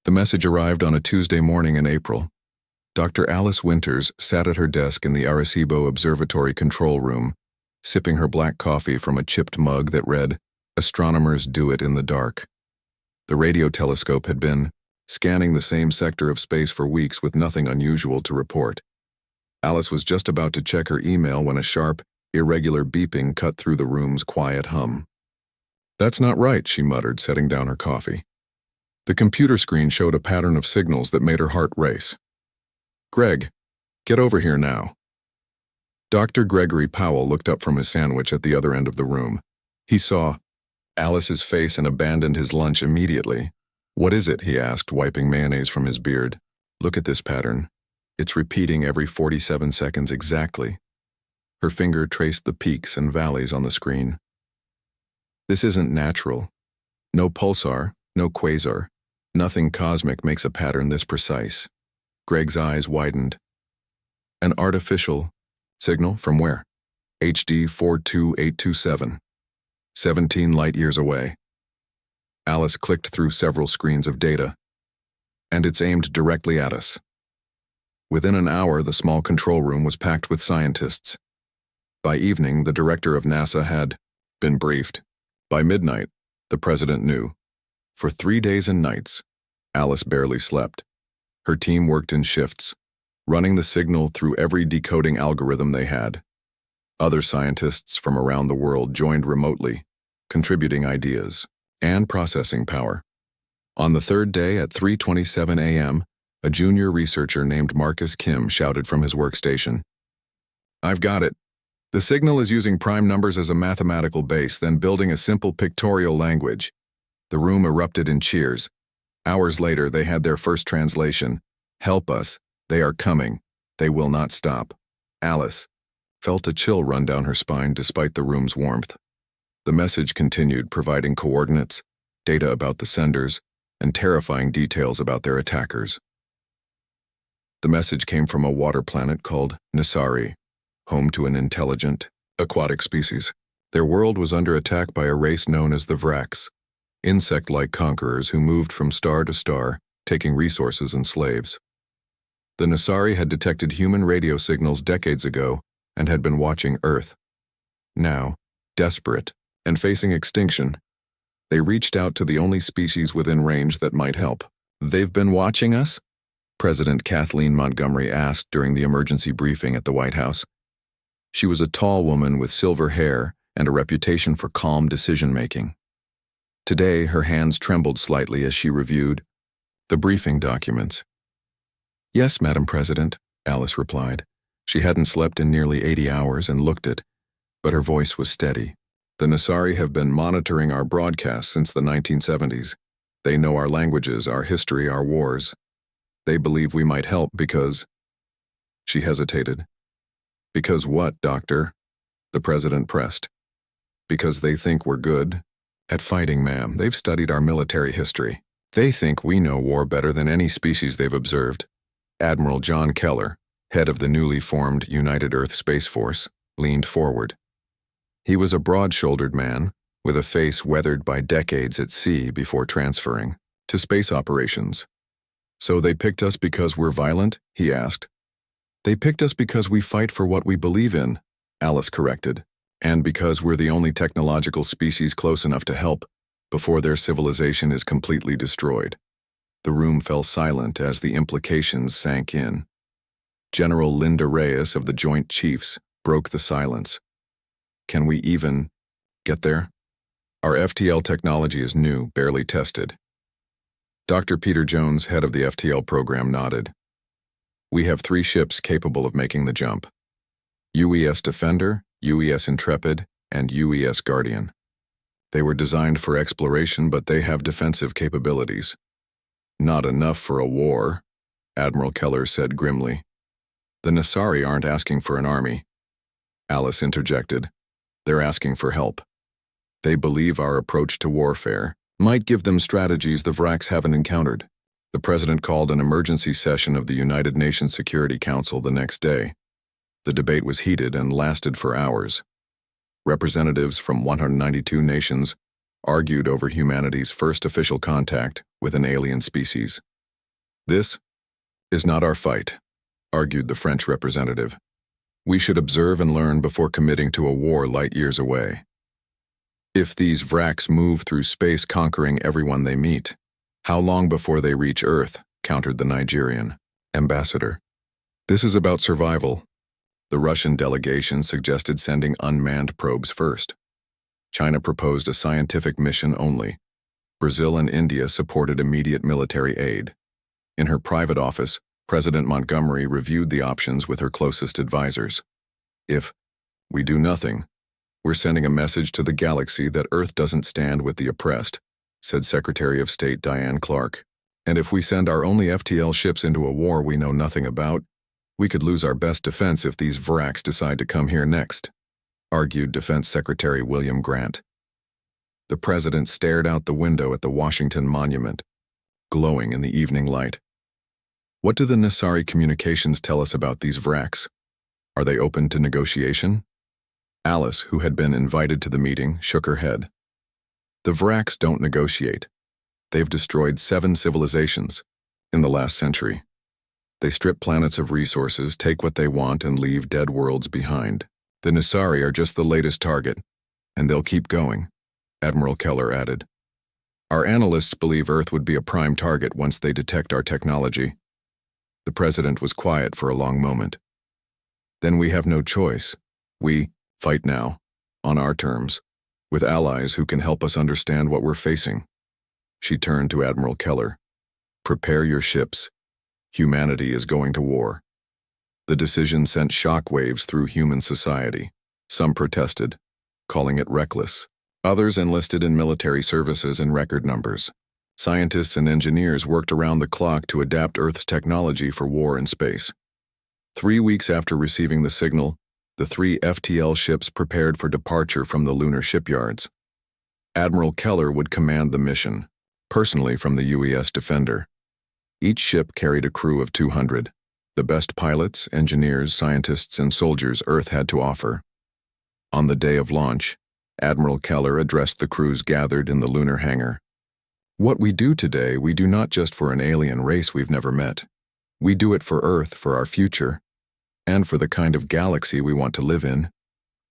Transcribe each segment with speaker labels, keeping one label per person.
Speaker 1: The message arrived on a Tuesday morning in April. Dr. Alice Winters sat at her desk in the Arecibo Observatory control room, sipping her black coffee from a chipped mug that read, "Astronomers do it in the dark." The radio telescope had been scanning the same sector of space for weeks with nothing unusual to report. Alice was just about to check her email when a sharp, irregular beeping cut through the room's quiet hum. "That's not right," she muttered, setting down her coffee. The computer screen showed a pattern of signals that made her heart race. "Greg, get over here now." Dr. Gregory Powell looked up from his sandwich at the other end of the room. He saw Alice's face and abandoned his lunch immediately. "What is it?" he asked, wiping mayonnaise from his beard. "Look at this pattern. It's repeating every 47 seconds exactly." Her finger traced the peaks and valleys on the screen. "This isn't natural. No pulsar, no quasar. Nothing cosmic makes a pattern this precise." Greg's eyes widened. "An artificial signal from where?" "HD 42827. 17 light years away." Alice clicked through several screens of data. "And it's aimed directly at us." Within an hour, the small control room was packed with scientists. By evening, the director of NASA had been briefed. By midnight, the president knew. For 3 days and nights, Alice barely slept. Her team worked in shifts, running the signal through every decoding algorithm they had. Other scientists from around the world joined remotely, contributing ideas and processing power. On the third day at 3:27 a.m., a junior researcher named Marcus Kim shouted from his workstation, "I've got it. The signal is using prime numbers as a mathematical base, then building a simple pictorial language." The room erupted in cheers. Hours later, they had their first translation. "Help us. They are coming. They will not stop." Alice felt a chill run down her spine despite the room's warmth. The message continued, providing coordinates, data about the senders, and terrifying details about their attackers. The message came from a water planet called Nisari, home to an intelligent, aquatic species. Their world was under attack by a race known as the Vraks, insect-like conquerors who moved from star to star, taking resources and slaves. The Nisari had detected human radio signals decades ago and had been watching Earth. Now, desperate and facing extinction, they reached out to the only species within range that might help. "They've been watching us?" President Kathleen Montgomery asked during the emergency briefing at the White House. She was a tall woman with silver hair and a reputation for calm decision-making. Today, her hands trembled slightly as she reviewed the briefing documents. "Yes, Madam President," Alice replied. She hadn't slept in nearly 80 hours and looked it, but her voice was steady. "The Nisari have been monitoring our broadcasts since the 1970s. They know our languages, our history, our wars. They believe we might help because—" She hesitated. "Because what, Doctor?" the president pressed. "Because they think we're good at fighting, ma'am. They've studied our military history. They think we know war better than any species they've observed." Admiral John Keller, head of the newly formed United Earth Space Force, leaned forward. He was a broad-shouldered man, with a face weathered by decades at sea before transferring to space operations. "So they picked us because we're violent?" he asked. "They picked us because we fight for what we believe in," Alice corrected, "and because we're the only technological species close enough to help before their civilization is completely destroyed." The room fell silent as the implications sank in. General Linda Reyes of the Joint Chiefs broke the silence. "Can we even get there? Our FTL technology is new, barely tested." Dr. Peter Jones, head of the FTL program, nodded. "We have 3 ships capable of making the jump: UES Defender, UES Intrepid, and UES Guardian. They were designed for exploration, but they have defensive capabilities." "Not enough for a war," Admiral Keller said grimly. "The Nisari aren't asking for an army," Alice interjected. "They're asking for help. They believe our approach to warfare might give them strategies the Vraks haven't encountered." The president called an emergency session of the United Nations Security Council the next day. The debate was heated and lasted for hours. Representatives from 192 nations argued over humanity's first official contact with an alien species. This is not our fight, argued the French representative. We should observe and learn before committing to a war light years away. If these vraks move through space conquering everyone they meet, how long before they reach Earth? Countered the Nigerian ambassador. This is about survival. The Russian delegation suggested sending unmanned probes first. China proposed a scientific mission only. Brazil and India supported immediate military aid. In her private office, President Montgomery reviewed the options with her closest advisors. If we do nothing, we're sending a message to the galaxy that Earth doesn't stand with the oppressed, said Secretary of State Diane Clark. And if we send our only FTL ships into a war we know nothing about, we could lose our best defense if these vraks decide to come here next, argued Defense Secretary William Grant. The president stared out the window at the Washington Monument, glowing in the evening light. What do the Nasari communications tell us about these vraks? Are they open to negotiation? Alice, who had been invited to the meeting, shook her head. The vraks don't negotiate. They've destroyed 7 civilizations in the last century. They strip planets of resources, take what they want, and leave dead worlds behind. The Nasari are just the latest target, and they'll keep going, Admiral Keller added. Our analysts believe Earth would be a prime target once they detect our technology. The president was quiet for a long moment. Then we have no choice. We fight now, on our terms, with allies who can help us understand what we're facing. She turned to Admiral Keller. Prepare your ships. Humanity is going to war. The decision sent shockwaves through human society. Some protested, calling it reckless. Others enlisted in military services in record numbers. Scientists and engineers worked around the clock to adapt Earth's technology for war in space. 3 weeks after receiving the signal, the 3 FTL ships prepared for departure from the lunar shipyards. Admiral Keller would command the mission, personally from the UES Defender. Each ship carried a crew of 200, the best pilots, engineers, scientists, and soldiers Earth had to offer. On the day of launch, Admiral Keller addressed the crews gathered in the lunar hangar. What we do today, we do not just for an alien race we've never met. We do it for Earth, for our future, and for the kind of galaxy we want to live in,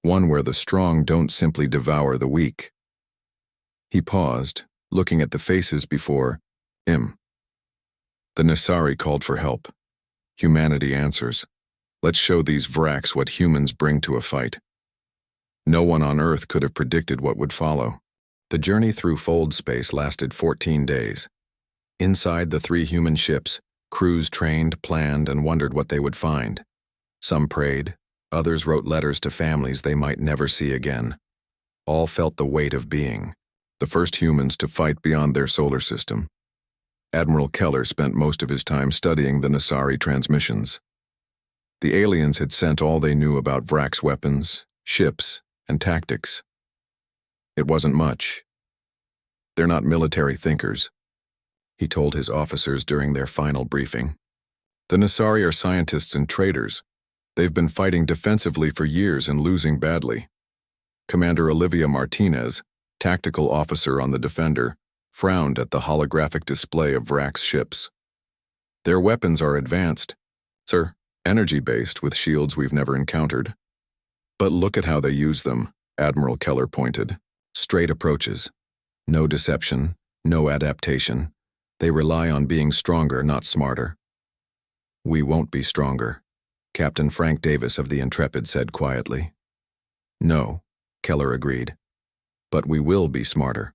Speaker 1: one where the strong don't simply devour the weak. He paused, looking at the faces before him. The Nasari called for help. Humanity answers. Let's show these vraks what humans bring to a fight. No one on Earth could have predicted what would follow. The journey through fold space lasted 14 days. Inside the 3 human ships, crews trained, planned, and wondered what they would find. Some prayed, others wrote letters to families they might never see again. All felt the weight of being the first humans to fight beyond their solar system. Admiral Keller spent most of his time studying the Nasari transmissions. The aliens had sent all they knew about vraks' weapons, ships, and tactics. It wasn't much. They're not military thinkers, he told his officers during their final briefing. The Nasari are scientists and traders. They've been fighting defensively for years and losing badly. Commander Olivia Martinez, tactical officer on the Defender, frowned at the holographic display of vraks' ships. Their weapons are advanced, sir, energy-based with shields we've never encountered. But look at how they use them, Admiral Keller pointed. Straight approaches. No deception, no adaptation. They rely on being stronger, not smarter. We won't be stronger, Captain Frank Davis of the Intrepid said quietly. No, Keller agreed. But we will be smarter.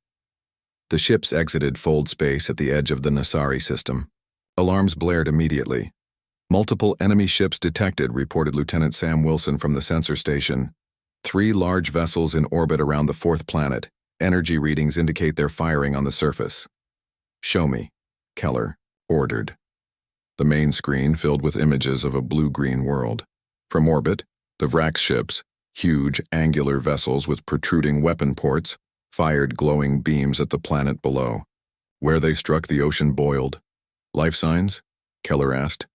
Speaker 1: The ships exited fold space at the edge of the Nasari system. Alarms blared immediately. Multiple enemy ships detected, reported Lieutenant Sam Wilson from the sensor station. 3 large vessels in orbit around the 4th planet. Energy readings indicate they're firing on the surface. Show me, Keller ordered. The main screen filled with images of a blue-green world. From orbit, the vraks ships, huge angular vessels with protruding weapon ports, fired glowing beams at the planet below. Where they struck, the ocean boiled. Life signs? Keller asked.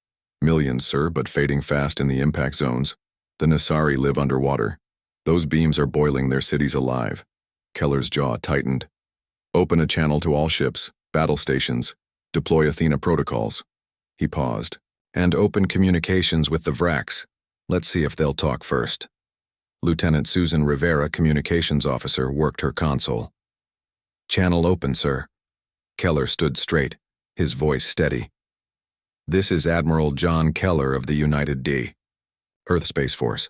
Speaker 1: Millions, sir, but fading fast in the impact zones. The Nasari live underwater. Those beams are boiling their cities alive. Keller's jaw tightened. Open a channel to all ships, battle stations. Deploy Athena protocols. He paused. "And open communications with the Vracs. Let's see if they'll talk first." Lieutenant Susan Rivera, communications officer, worked her console. "Channel open, sir." Keller stood straight, his voice steady. "This is Admiral John Keller of the United Earth Space Force.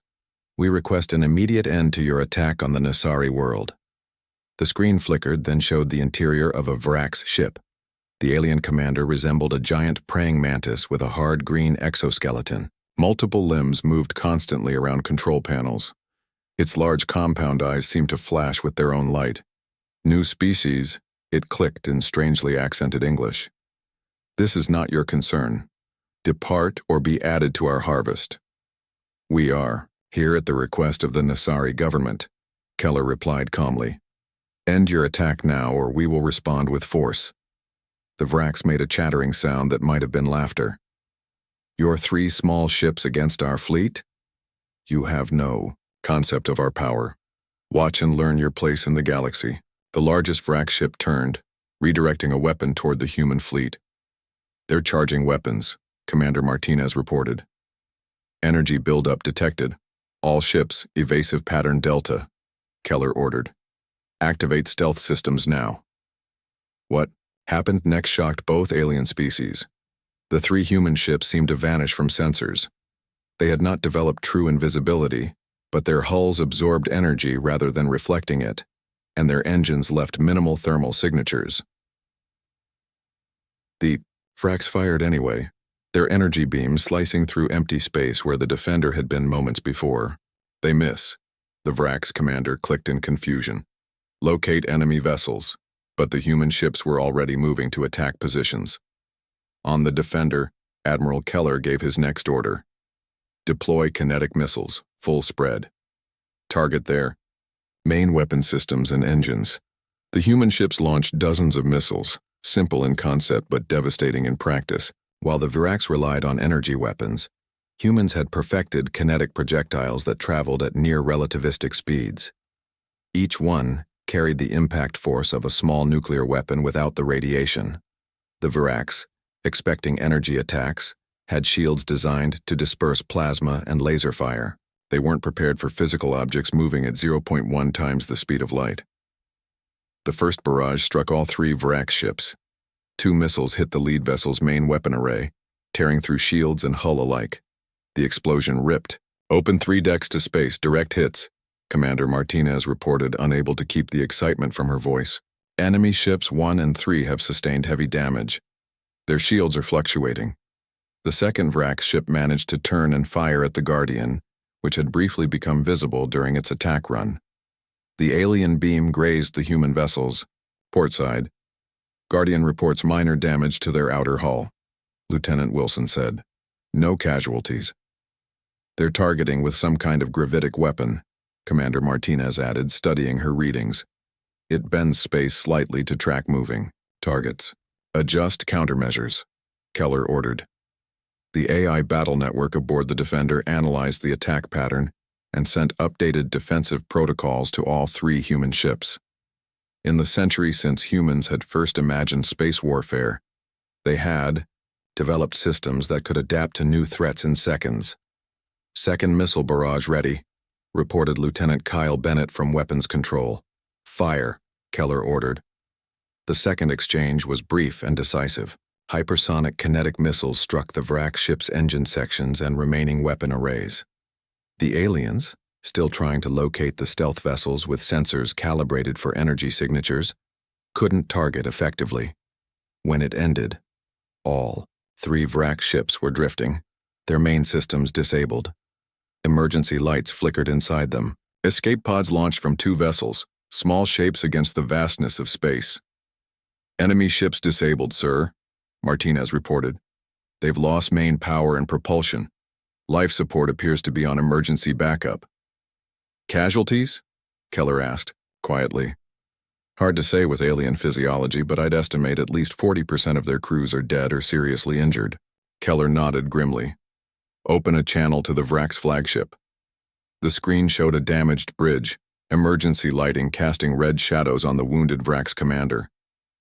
Speaker 1: We request an immediate end to your attack on the Nasari world." The screen flickered, then showed the interior of a Vrax ship. The alien commander resembled a giant praying mantis with a hard green exoskeleton. Multiple limbs moved constantly around control panels. Its large compound eyes seemed to flash with their own light. "New species," it clicked in strangely accented English. "This is not your concern. Depart or be added to our harvest." "We are, here at the request of the Nasari government," Keller replied calmly. "End your attack now or we will respond with force." The Vrax made a chattering sound that might have been laughter. "Your 3 small ships against our fleet? You have no concept of our power. Watch and learn your place in the galaxy." The largest Vrax ship turned, redirecting a weapon toward the human fleet. "They're charging weapons," Commander Martinez reported. "Energy buildup detected. All ships, evasive pattern Delta," Keller ordered. "Activate stealth systems now." What happened next shocked both alien species. The 3 human ships seemed to vanish from sensors. They had not developed true invisibility, but their hulls absorbed energy rather than reflecting it, and their engines left minimal thermal signatures. The Vrax fired anyway, their energy beams slicing through empty space where the defender had been moments before. "They miss," the Vrax commander clicked in confusion. "Locate enemy vessels," but the human ships were already moving to attack positions. On the defender, Admiral Keller gave his next order. "Deploy kinetic missiles, full spread. Target their main weapon systems and engines." The human ships launched dozens of missiles, simple in concept but devastating in practice. While the Vrax relied on energy weapons, humans had perfected kinetic projectiles that traveled at near relativistic speeds. Each one carried the impact force of a small nuclear weapon without the radiation. The Vrax, expecting energy attacks, had shields designed to disperse plasma and laser fire. They weren't prepared for physical objects moving at 0.1 times the speed of light. The first barrage struck all 3 Vrax ships. 2 missiles hit the lead vessel's main weapon array, tearing through shields and hull alike. The explosion ripped. "Open 3 decks to space, direct hits," Commander Martinez reported, unable to keep the excitement from her voice. "Enemy ships 1 and 3 have sustained heavy damage. Their shields are fluctuating." The second Vrax ship managed to turn and fire at the Guardian, which had briefly become visible during its attack run. The alien beam grazed the human vessels. "Portside. Guardian reports minor damage to their outer hull," Lieutenant Wilson said. "No casualties." "They're targeting with some kind of gravitic weapon," Commander Martinez added, studying her readings. "It bends space slightly to track moving targets. Adjust countermeasures," Keller ordered. The AI battle network aboard the Defender analyzed the attack pattern and sent updated defensive protocols to all 3 human ships. In the century since humans had first imagined space warfare, they had developed systems that could adapt to new threats in seconds. "Second missile barrage ready," reported Lieutenant Kyle Bennett from Weapons Control. "Fire," Keller ordered. The second exchange was brief and decisive. Hypersonic kinetic missiles struck the Vrax ship's engine sections and remaining weapon arrays. The aliens, still trying to locate the stealth vessels with sensors calibrated for energy signatures, couldn't target effectively. When it ended, all 3 Vrax ships were drifting, their main systems disabled. Emergency lights flickered inside them. Escape pods launched from 2 vessels, small shapes against the vastness of space. "Enemy ships disabled, sir," Martinez reported. "They've lost main power and propulsion. Life support appears to be on emergency backup." "Casualties?" Keller asked, quietly. "Hard to say with alien physiology, but I'd estimate at least 40% of their crews are dead or seriously injured." Keller nodded grimly. "Open a channel to the Vrax flagship." The screen showed a damaged bridge, emergency lighting casting red shadows on the wounded Vrax commander.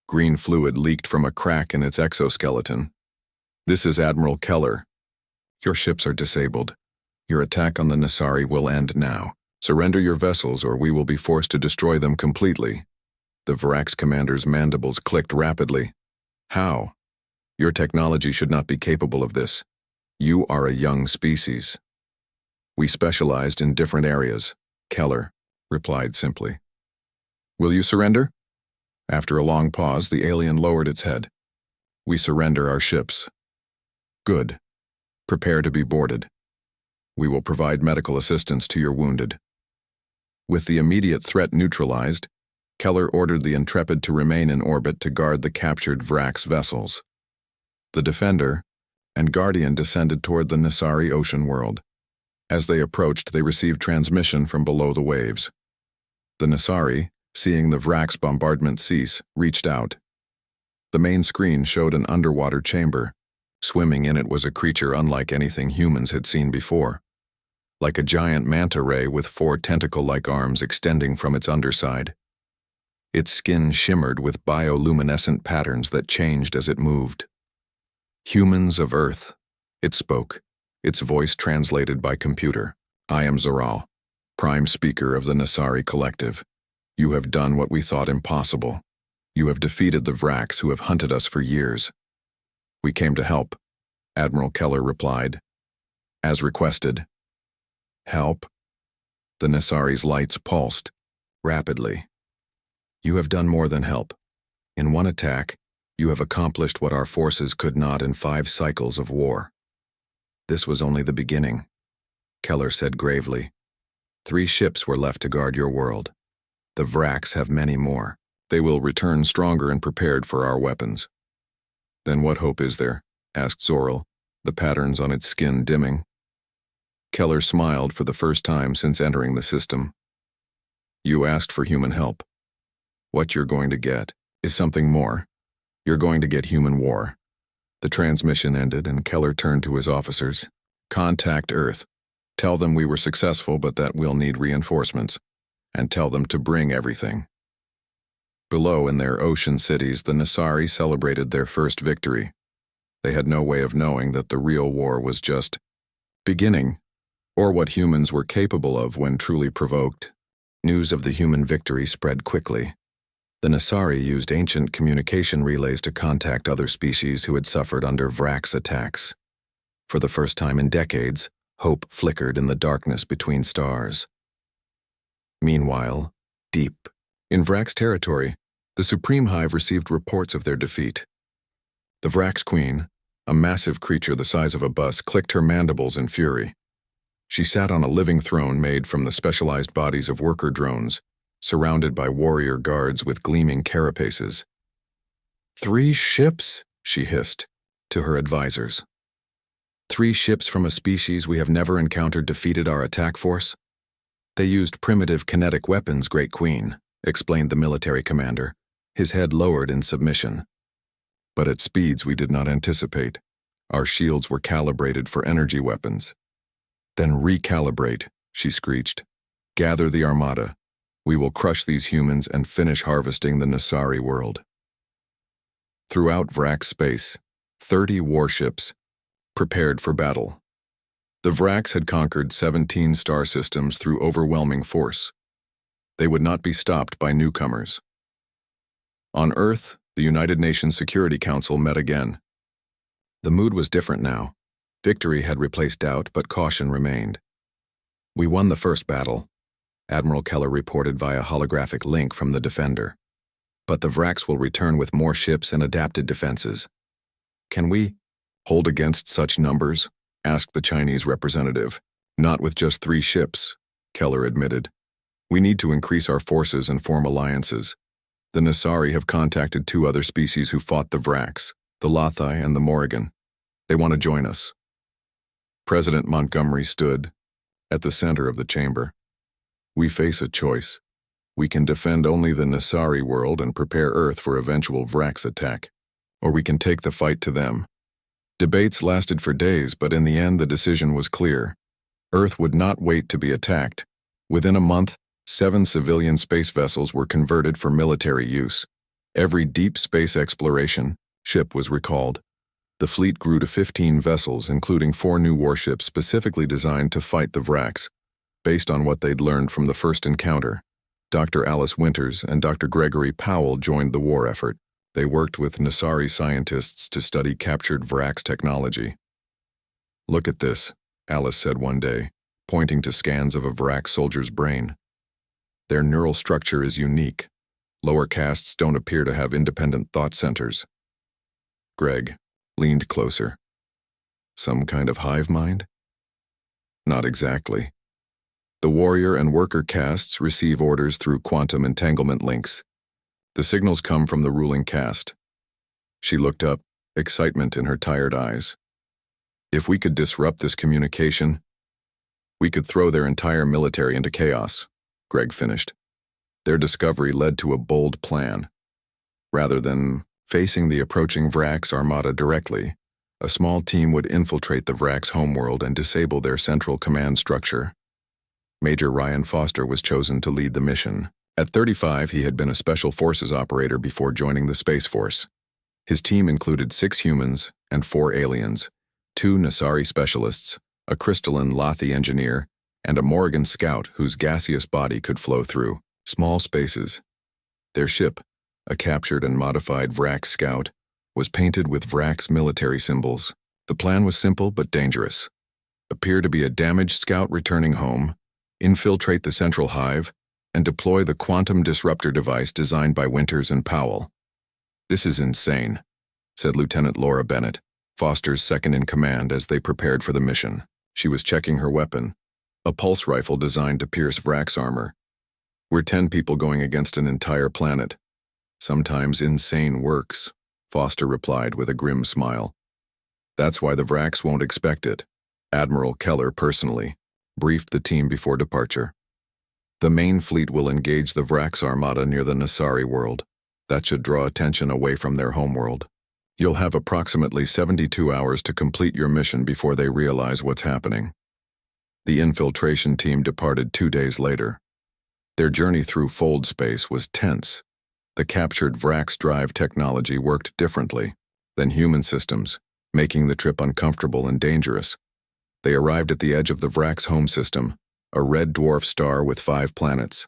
Speaker 1: Green fluid leaked from a crack in its exoskeleton. This is Admiral Keller. Your ships are disabled. Your attack on the Nasari will end now. Surrender your vessels or we will be forced to destroy them completely. The Varax commander's mandibles clicked rapidly. How? Your technology should not be capable of this. You are a young species. We specialized in different areas, Keller replied simply. Will you surrender? After a long pause, the alien lowered its head. We surrender our ships. Good. Prepare to be boarded. We will provide medical assistance to your wounded. With the immediate threat neutralized, Keller ordered the Intrepid to remain in orbit to guard the captured Varax vessels. The Defender and Guardian descended toward the Nasari ocean world. As they approached, they received transmission from below the waves. The Nasari, seeing the Varax bombardment cease, reached out. The main screen showed an underwater chamber. Swimming in it was a creature unlike anything humans had seen before. Like a giant manta ray with 4 tentacle-like arms extending from its underside. Its skin shimmered with bioluminescent patterns that changed as it moved. Humans of Earth, it spoke, its voice translated by computer. I am Zoral, Prime Speaker of the Nasari Collective. You have done what we thought impossible. You have defeated the Varax who have hunted us for years. We came to help, Admiral Keller replied. As requested. Help? The Nasari's lights pulsed, rapidly. You have done more than help. In one attack, you have accomplished what our forces could not in 5 cycles of war. This was only the beginning, Keller said gravely. 3 ships were left to guard your world. The Varax have many more. They will return stronger and prepared for our weapons. Then what hope is there? Asked Zoral, the patterns on its skin dimming. Keller smiled for the first time since entering the system. You asked for human help. What you're going to get is something more. You're going to get human war. The transmission ended and Keller turned to his officers. Contact Earth. Tell them we were successful but that we'll need reinforcements. And tell them to bring everything. Below in their ocean cities, the Nasari celebrated their first victory. They had no way of knowing that the real war was just beginning, or what humans were capable of when truly provoked. News of the human victory spread quickly. The Nasari used ancient communication relays to contact other species who had suffered under Varax attacks. For the first time in decades, hope flickered in the darkness between stars. Meanwhile, deep in Varax territory, the Supreme Hive received reports of their defeat. The Varax Queen, a massive creature the size of a bus, clicked her mandibles in fury. She sat on a living throne made from the specialized bodies of worker drones, surrounded by warrior guards with gleaming carapaces. 3 ships, she hissed to her advisors. 3 ships from a species we have never encountered defeated our attack force? They used primitive kinetic weapons, Great Queen, explained the military commander, his head lowered in submission. But at speeds we did not anticipate. Our shields were calibrated for energy weapons. Then recalibrate, she screeched. Gather the armada. We will crush these humans and finish harvesting the Nasari world. Throughout Varax space, 30 warships prepared for battle. The Varax had conquered 17 star systems through overwhelming force. They would not be stopped by newcomers. On Earth, the United Nations Security Council met again. The mood was different now. Victory had replaced doubt, but caution remained. We won the first battle, Admiral Keller reported via holographic link from the Defender. But the Varax will return with more ships and adapted defenses. Can we hold against such numbers? Asked the Chinese representative. Not with just 3 ships, Keller admitted. We need to increase our forces and form alliances. The Nasari have contacted 2 other species who fought the Varax, the Lothai and the Morrigan. They want to join us. President Montgomery stood at the center of the chamber. We face a choice. We can defend only the Nasari world and prepare Earth for eventual Varax attack, or we can take the fight to them. Debates lasted for days, but in the end the decision was clear. Earth would not wait to be attacked. Within a month, 7 civilian space vessels were converted for military use. Every deep space exploration ship was recalled. The fleet grew to 15 vessels, including 4 new warships specifically designed to fight the Vraks, based on what they'd learned from the first encounter. Dr. Alice Winters and Dr. Gregory Powell joined the war effort. They worked with Nasari scientists to study captured Vraks technology. "Look at this," Alice said one day, pointing to scans of a Vrak soldier's brain. "Their neural structure is unique. Lower castes don't appear to have independent thought centers." Greg leaned closer. "Some kind of hive mind?" "Not exactly. The warrior and worker castes receive orders through quantum entanglement links. The signals come from the ruling caste." She looked up, excitement in her tired eyes. "If we could disrupt this communication, we could throw their entire military into chaos," Greg finished. Their discovery led to a bold plan. Rather than facing the approaching Vraks armada directly, a small team would infiltrate the Vraks' homeworld and disable their central command structure. Major Ryan Foster was chosen to lead the mission. At 35, he had been a Special Forces operator before joining the Space Force. His team included 6 humans and 4 aliens, 2 Nasari specialists, a crystalline Lathi engineer, and a Morrigan scout whose gaseous body could flow through small spaces. Their ship, a captured and modified Vrak scout, was painted with Vrak's military symbols. The plan was simple but dangerous. Appear to be a damaged scout returning home, infiltrate the central hive, and deploy the quantum disruptor device designed by Winters and Powell. "This is insane," said Lieutenant Laura Bennett, Foster's second-in-command, as they prepared for the mission. She was checking her weapon, a pulse rifle designed to pierce Vrak's armor. "We're 10 people going against an entire planet. Sometimes insane works," Foster replied with a grim smile. "That's why the Vraks won't expect it." Admiral Keller personally briefed the team before departure. "The main fleet will engage the Vraks armada near the Nasari world. That should draw attention away from their homeworld. You'll have approximately 72 hours to complete your mission before they realize what's happening." The infiltration team departed 2 days later. Their journey through fold space was tense. The captured Vraks drive technology worked differently than human systems, making the trip uncomfortable and dangerous. They arrived at the edge of the Vraks home system, a red dwarf star with 5 planets.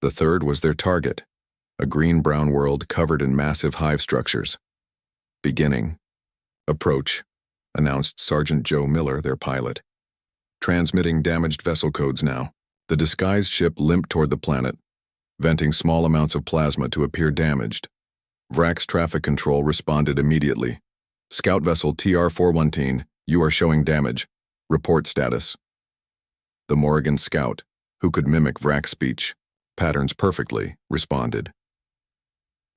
Speaker 1: The third was their target, a green-brown world covered in massive hive structures. "Beginning. Approach," announced Sergeant Joe Miller, their pilot. "Transmitting damaged vessel codes now." The disguised ship limped toward the planet, venting small amounts of plasma to appear damaged. Vrak's traffic control responded immediately. "Scout vessel TR-417, you are showing damage. Report status." The Morrigan scout, who could mimic Vrak speech patterns perfectly, responded.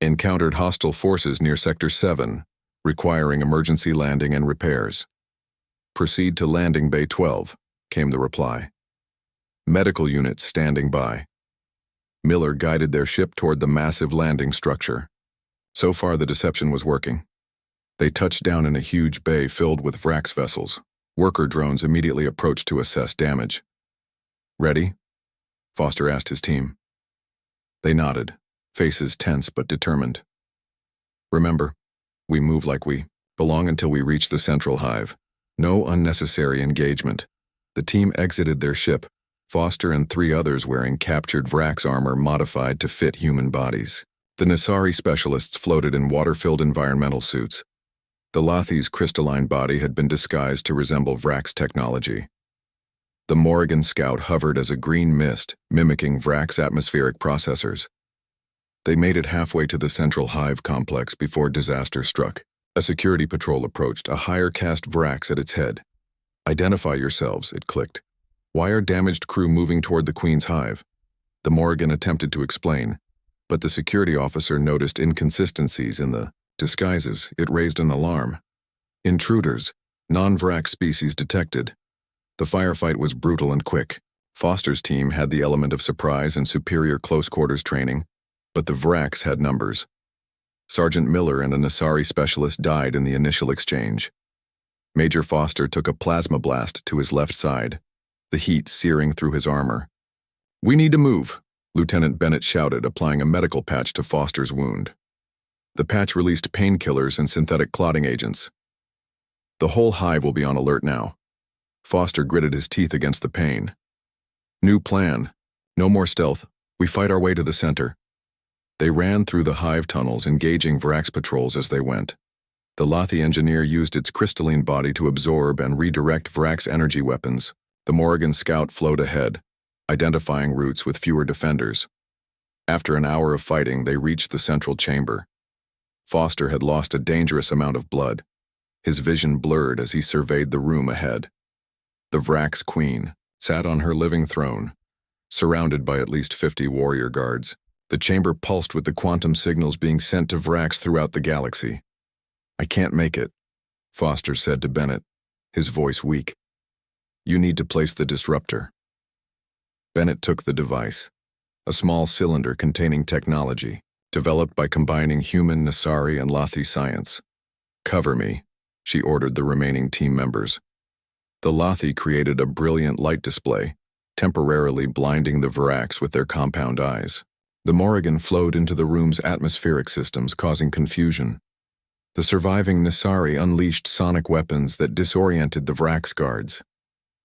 Speaker 1: "Encountered hostile forces near Sector 7, requiring emergency landing and repairs. Proceed to Landing Bay 12, came the reply. Medical units standing by. Miller guided their ship toward the massive landing structure. So far, the deception was working. They touched down in a huge bay filled with Vrak's vessels. Worker drones immediately approached to assess damage. "Ready?" Foster asked his team. They nodded, faces tense but determined. "Remember, we move like we belong until we reach the central hive. No unnecessary engagement." The team exited their ship, Foster and 3 others wearing captured Vrak's armor modified to fit human bodies. The Nasari specialists floated in water-filled environmental suits. The Lathi's crystalline body had been disguised to resemble Vrak's technology. The Morrigan scout hovered as a green mist, mimicking Vrak's atmospheric processors. They made it halfway to the central hive complex before disaster struck. A security patrol approached, a higher caste Vraks at its head. "Identify yourselves," it clicked. "Why are damaged crew moving toward the Queen's hive?" The Morrigan attempted to explain, but the security officer noticed inconsistencies in the disguises. It raised an alarm. "Intruders, non-Vrak species detected." The firefight was brutal and quick. Foster's team had the element of surprise and superior close-quarters training, but the Vraks had numbers. Sergeant Miller and a Nasari specialist died in the initial exchange. Major Foster took a plasma blast to his left side, the heat searing through his armor. "We need to move," Lieutenant Bennett shouted, applying a medical patch to Foster's wound. The patch released painkillers and synthetic clotting agents. The whole hive will be on alert now. Foster gritted his teeth against the pain. New plan. No more stealth. We fight our way to the center. They ran through the hive tunnels, engaging Vrax patrols as they went. The Lothi engineer used its crystalline body to absorb and redirect Vrax energy weapons. The Morrigan scout flowed ahead, identifying routes with fewer defenders. After an hour of fighting, they reached the central chamber. Foster had lost a dangerous amount of blood. His vision blurred as he surveyed the room ahead. The Vrax queen sat on her living throne, surrounded by at least 50 warrior guards. The chamber pulsed with the quantum signals being sent to Vrax throughout the galaxy. I can't make it, Foster said to Bennett, his voice weak. You need to place the disruptor. Bennett took the device, a small cylinder containing technology, developed by combining human, Nasari, and Lothi science. Cover me, she ordered the remaining team members. The Lothi created a brilliant light display, temporarily blinding the Vrax with their compound eyes. The Morrigan flowed into the room's atmospheric systems, causing confusion. The surviving Nasari unleashed sonic weapons that disoriented the Vrax guards.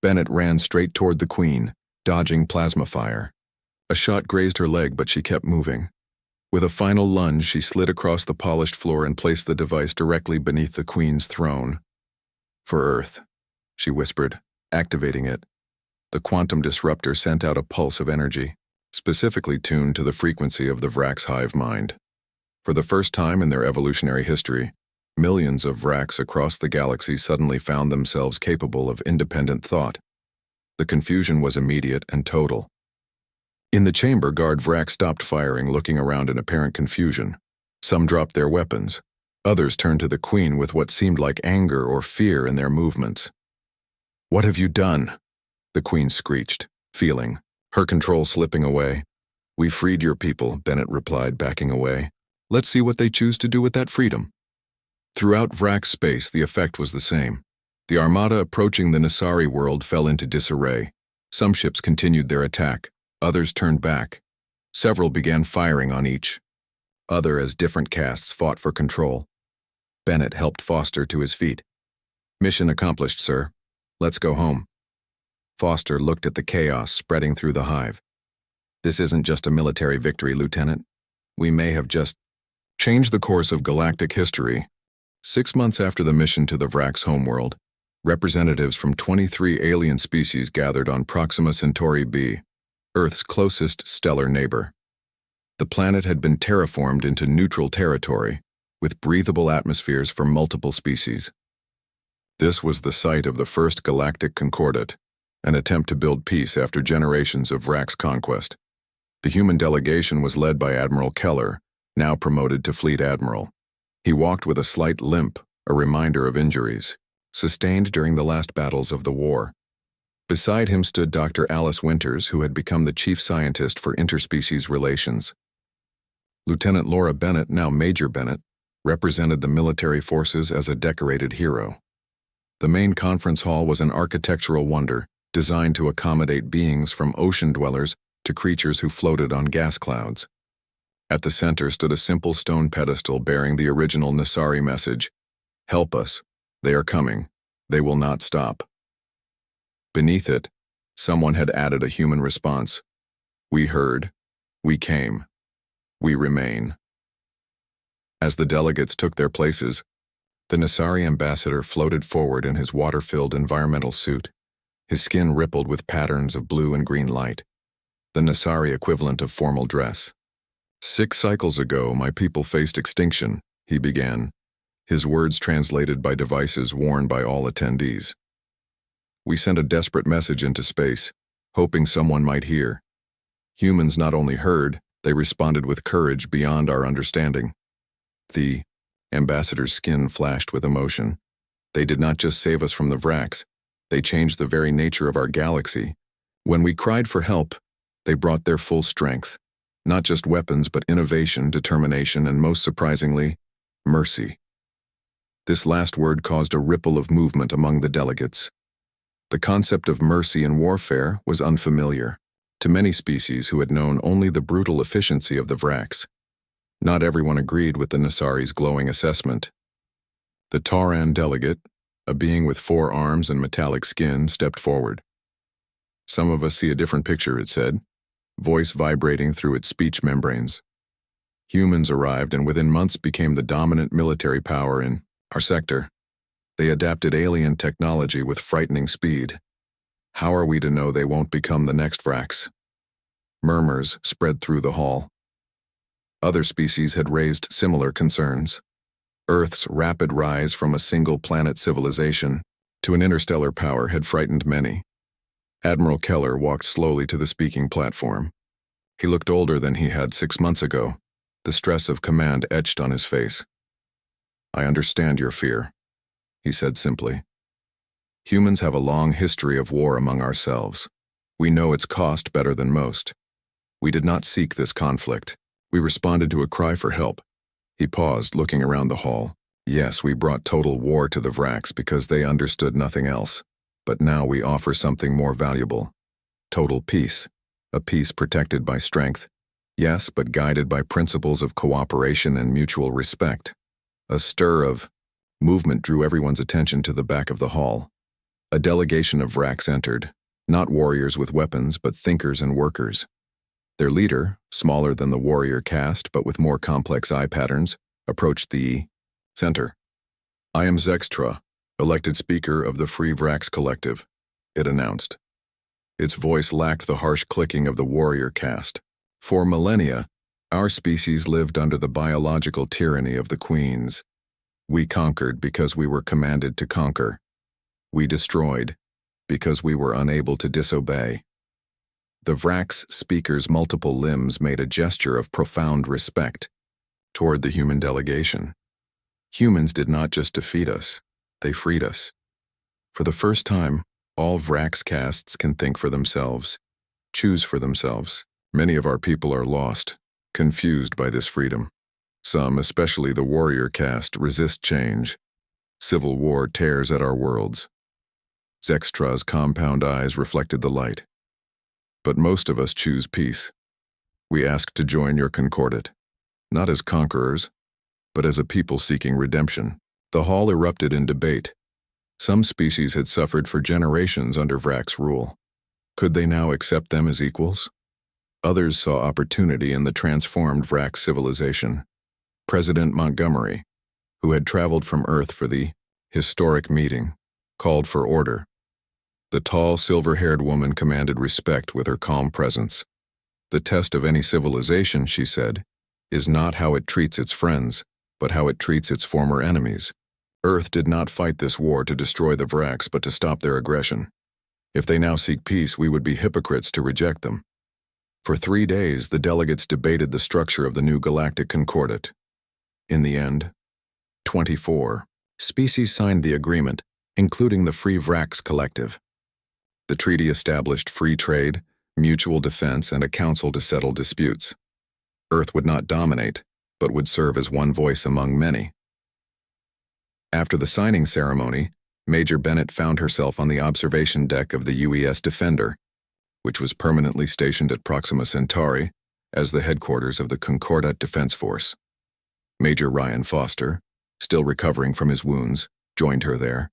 Speaker 1: Bennett ran straight toward the queen, dodging plasma fire. A shot grazed her leg, but she kept moving. With a final lunge, she slid across the polished floor and placed the device directly beneath the queen's throne. For Earth, she whispered, activating it. The quantum disruptor sent out a pulse of energy, specifically tuned to the frequency of the Vrax hive mind. For the first time in their evolutionary history, millions of Vrax across the galaxy suddenly found themselves capable of independent thought. The confusion was immediate and total. In the chamber, guard Vrax stopped firing, looking around in apparent confusion. Some dropped their weapons. Others turned to the queen with what seemed like anger or fear in their movements. What have you done? The queen screeched, feeling her control slipping away. We freed your people, Bennett replied, backing away. Let's see what they choose to do with that freedom. Throughout Vrax space, the effect was the same. The armada approaching the Nasari world fell into disarray. Some ships continued their attack. Others turned back. Several began firing on each. Other as different castes fought for control. Bennett helped Foster to his feet. Mission accomplished, sir. Let's go home. Foster looked at the chaos spreading through the hive. This isn't just a military victory, Lieutenant. We may have just changed the course of galactic history. 6 months after the mission to the Vrax homeworld, representatives from 23 alien species gathered on Proxima Centauri b, Earth's closest stellar neighbor. The planet had been terraformed into neutral territory, with breathable atmospheres for multiple species. This was the site of the first galactic concordat, an attempt to build peace after generations of Vrax conquest. The human delegation was led by Admiral Keller, now promoted to Fleet Admiral. He walked with a slight limp, a reminder of injuries, sustained during the last battles of the war. Beside him stood Dr. Alice Winters, who had become the chief scientist for interspecies relations. Lieutenant Laura Bennett, now Major Bennett, represented the military forces as a decorated hero. The main conference hall was an architectural wonder, designed to accommodate beings from ocean dwellers to creatures who floated on gas clouds. At the center stood a simple stone pedestal bearing the original Nasari message, "Help us. They are coming. They will not stop." Beneath it, someone had added a human response. "We heard. We came. We remain." As the delegates took their places, the Nasari ambassador floated forward in his water-filled environmental suit. His skin rippled with patterns of blue and green light, the Nasari equivalent of formal dress. 6 cycles ago, my people faced extinction, he began, his words translated by devices worn by all attendees. We sent a desperate message into space, hoping someone might hear. Humans not only heard, they responded with courage beyond our understanding. The ambassador's skin flashed with emotion. They did not just save us from the Vrax, they changed the very nature of our galaxy. When we cried for help, they brought their full strength. Not just weapons, but innovation, determination, and most surprisingly, mercy. This last word caused a ripple of movement among the delegates. The concept of mercy in warfare was unfamiliar to many species who had known only the brutal efficiency of the Vrax. Not everyone agreed with the Nasari's glowing assessment. The Tauran delegate, A being with 4 arms and metallic skin stepped forward. "Some of us see a different picture," it said, voice vibrating through its speech membranes. "Humans arrived and within months became the dominant military power in our sector. They adapted alien technology with frightening speed. How are we to know they won't become the next Vrax?" Murmurs spread through the hall. Other species had raised similar concerns. Earth's rapid rise from a single-planet civilization to an interstellar power had frightened many. Admiral Keller walked slowly to the speaking platform. He looked older than he had 6 months ago, the stress of command etched on his face. "I understand your fear," he said simply. "Humans have a long history of war among ourselves. We know its cost better than most. We did not seek this conflict. We responded to a cry for help." He paused, looking around the hall. "Yes, we brought total war to the Vrax because they understood nothing else. But now we offer something more valuable. Total peace. A peace protected by strength. Yes, but guided by principles of cooperation and mutual respect." A stir of movement drew everyone's attention to the back of the hall. A delegation of Vrax entered, not warriors with weapons, but thinkers and workers. Their leader, smaller than the warrior caste but with more complex eye patterns, approached the center. "I am Zextra, elected speaker of the Free Vrax Collective," it announced. Its voice lacked the harsh clicking of the warrior caste. "For millennia, our species lived under the biological tyranny of the queens. We conquered because we were commanded to conquer. We destroyed because we were unable to disobey." The Vrax speaker's multiple limbs made a gesture of profound respect toward the human delegation. Humans did not just defeat us, they freed us. For the first time, all Vrax castes can think for themselves, choose for themselves. Many of our people are lost, confused by this freedom. Some, especially the warrior caste, resist change. Civil war tears at our worlds. Zextra's compound eyes reflected the light. "But most of us choose peace. We ask to join your concordat, not as conquerors, but as a people seeking redemption." The hall erupted in debate. Some species had suffered for generations under Vrax rule. Could they now accept them as equals? Others saw opportunity in the transformed Vrax civilization. President Montgomery, who had traveled from Earth for the historic meeting, called for order. The tall, silver-haired woman commanded respect with her calm presence. "The test of any civilization," she said, "is not how it treats its friends, but how it treats its former enemies. Earth did not fight this war to destroy the Vrax, but to stop their aggression. If they now seek peace, we would be hypocrites to reject them." For 3 days, the delegates debated the structure of the new galactic concordat. In the end, 24 species signed the agreement, including the Free Vrax Collective. The treaty established free trade, mutual defense, and a council to settle disputes. Earth would not dominate, but would serve as one voice among many. After the signing ceremony, Major Bennett found herself on the observation deck of the UES Defender, which was permanently stationed at Proxima Centauri as the headquarters of the Concordat Defense Force. Major Ryan Foster, still recovering from his wounds, joined her there.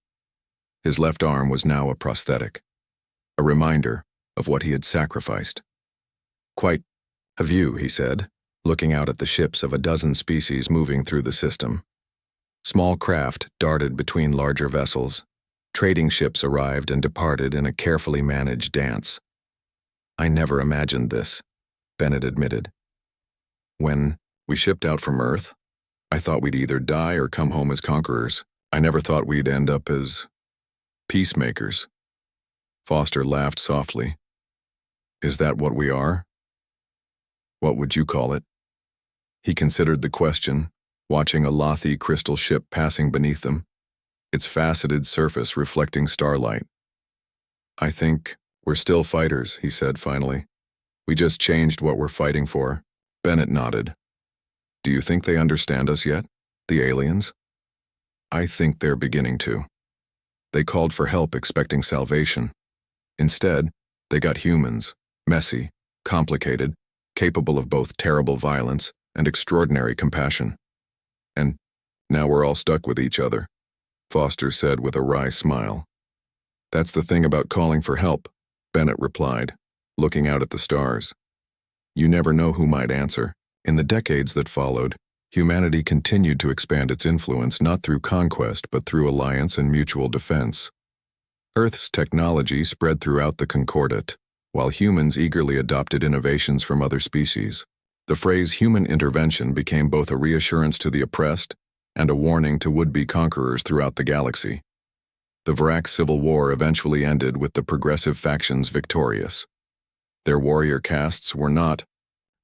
Speaker 1: His left arm was now a prosthetic, a reminder of what he had sacrificed. "Quite a view," he said, looking out at the ships of a dozen species moving through the system. Small craft darted between larger vessels. Trading ships arrived and departed in a carefully managed dance. "I never imagined this," Bennett admitted. "When we shipped out from Earth, I thought we'd either die or come home as conquerors. I never thought we'd end up as peacemakers." Foster laughed softly. "Is that what we are? What would you call it?" He considered the question, watching a lothy crystal ship passing beneath them, its faceted surface reflecting starlight. "I think we're still fighters," he said finally. "We just changed what we're fighting for." Bennett nodded. "Do you think they understand us yet, the aliens?" "I think they're beginning to. They called for help expecting salvation. Instead, they got humans, messy, complicated, capable of both terrible violence and extraordinary compassion. And now we're all stuck with each other." Foster said with a wry smile. That's the thing about calling for help, Bennett replied, looking out at the stars. You never know who might answer. In the decades that followed, humanity continued to expand its influence not through conquest but through alliance and mutual defense. Earth's technology spread throughout the Concordat, while humans eagerly adopted innovations from other species. The phrase human intervention became both a reassurance to the oppressed and a warning to would-be conquerors throughout the galaxy. The Vrak Civil War eventually ended with the progressive factions victorious. Their warrior castes were not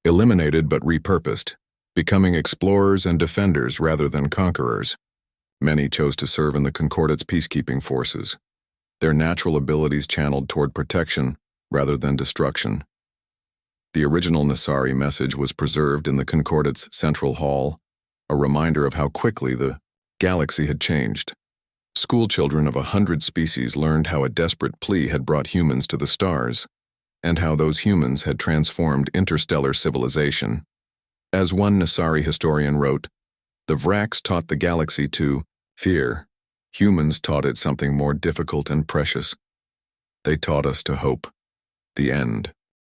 Speaker 1: eliminated but repurposed, becoming explorers and defenders rather than conquerors. Many chose to serve in the Concordat's peacekeeping forces, their natural abilities channeled toward protection rather than destruction. The original Nassari message was preserved in the Concordat's central hall, a reminder of how quickly the galaxy had changed. Schoolchildren of 100 species learned how a desperate plea had brought humans to the stars, and how those humans had transformed interstellar civilization. As one Nassari historian wrote, the Vraks taught the galaxy to fear. Humans taught it something more difficult and precious. They taught us to hope. The end.